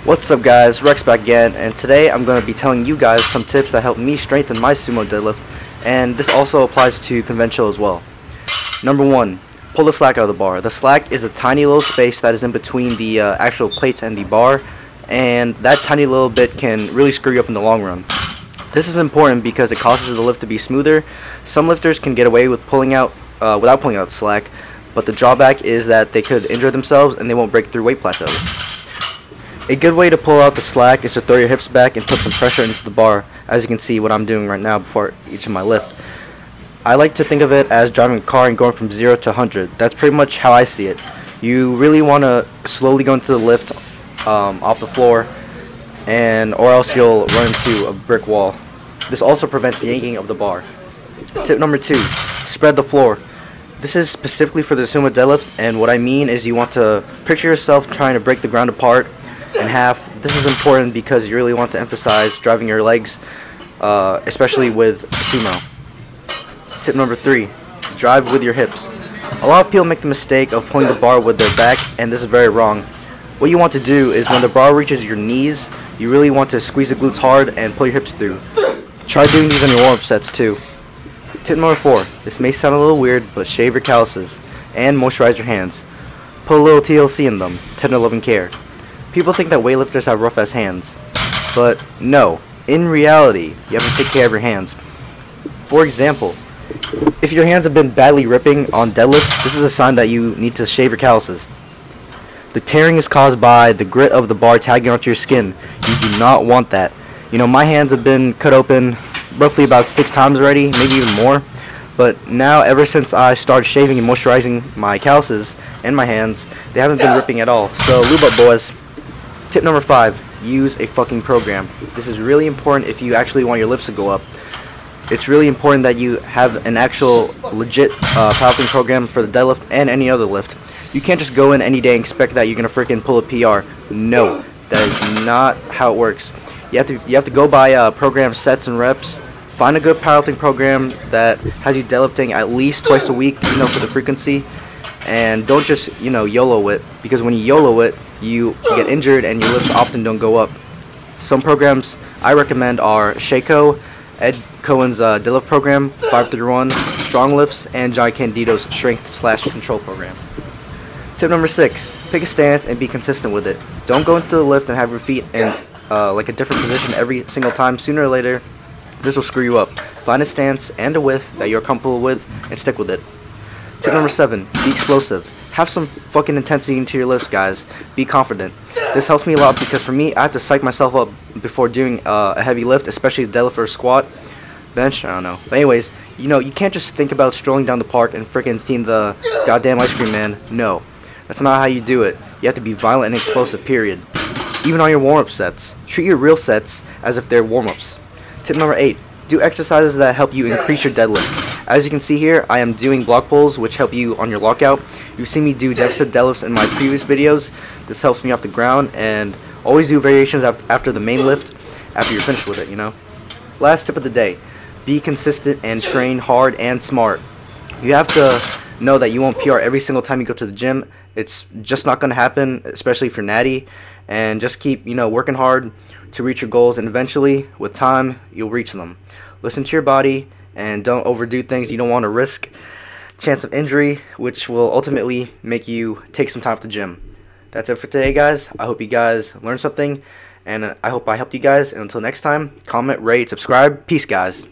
What's up guys, Rex back again, and today I'm going to be telling you guys some tips that help me strengthen my sumo deadlift, and this also applies to conventional as well. Number 1, pull the slack out of the bar. The slack is a tiny little space that is in between the actual plates and the bar, and that tiny little bit can really screw you up in the long run. This is important because it causes the lift to be smoother. Some lifters can get away with pulling out without pulling out the slack, but the drawback is that they could injure themselves and they won't break through weight plateaus. A good way to pull out the slack is to throw your hips back and put some pressure into the bar, as you can see what I'm doing right now before each of my lift. I like to think of it as driving a car and going from 0 to 100. That's pretty much how I see it. You really want to slowly go into the lift off the floor, or else you'll run into a brick wall. This also prevents the yanking of the bar. Tip number 2, spread the floor. This is specifically for the sumo deadlift, and what I mean is you want to picture yourself trying to break the ground apart in half. This is important because you really want to emphasize driving your legs, especially with sumo. Tip number 3, drive with your hips. A lot of people make the mistake of pulling the bar with their back, and this is very wrong. What you want to do is when the bar reaches your knees, you really want to squeeze the glutes hard and pull your hips through. Try doing these on your warm-up sets too. Tip number 4, this may sound a little weird, but shave your calluses and moisturize your hands. Put a little TLC in them, tender loving care. People think that weightlifters have rough ass hands, but no, in reality you have to take care of your hands. For example, if your hands have been badly ripping on deadlifts, this is a sign that you need to shave your calluses. The tearing is caused by the grit of the bar tagging onto your skin. You do not want that. You know, my hands have been cut open roughly about 6 times already, maybe even more, but now ever since I started shaving and moisturizing my calluses and my hands, they haven't been ripping at all. So lube up, boys. Tip number 5, use a fucking program. This is really important if you actually want your lifts to go up. It's really important that you have an actual legit powerlifting program for the deadlift and any other lift. You can't just go in any day and expect that you're gonna freaking pull a PR. No, that is not how it works. You have to go by program sets and reps. Find a good powerlifting program that has you deadlifting at least twice a week, for the frequency. And don't just, YOLO it, because when you YOLO it, you get injured and your lifts often don't go up. Some programs I recommend are Shaco, Ed Cohen's deadlift program, 531, Strong Lifts, and John Candito's strength/control program. Tip number 6, pick a stance and be consistent with it. Don't go into the lift and have your feet in like a different position every single time. Sooner or later, this will screw you up. Find a stance and a width that you're comfortable with and stick with it. Tip number 7, be explosive. Have some fucking intensity into your lifts, guys. Be confident. This helps me a lot because for me, I have to psych myself up before doing a heavy lift, especially a deadlift or a squat, bench, I don't know. But anyways, you can't just think about strolling down the park and freaking steam the goddamn ice cream man. No, that's not how you do it. You have to be violent and explosive, period. Even on your warm-up sets. Treat your real sets as if they're warm-ups. Tip number 8, do exercises that help you increase your deadlift. As you can see here, I am doing block pulls, which help you on your lockout. You've seen me do deficit deadlifts in my previous videos. This helps me off the ground, and always do variations after the main lift, after you're finished with it, Last tip of the day, be consistent and train hard and smart. You have to know that you won't PR every single time you go to the gym. It's just not going to happen, especially if you're natty. And just keep, working hard to reach your goals, and eventually, with time, you'll reach them. Listen to your body, and don't overdo things. You don't want to risk chance of injury, which will ultimately make you take some time off the gym. That's it for today, guys. I hope you guys learned something, and I hope I helped you guys. And until next time, comment, rate, subscribe. Peace, guys.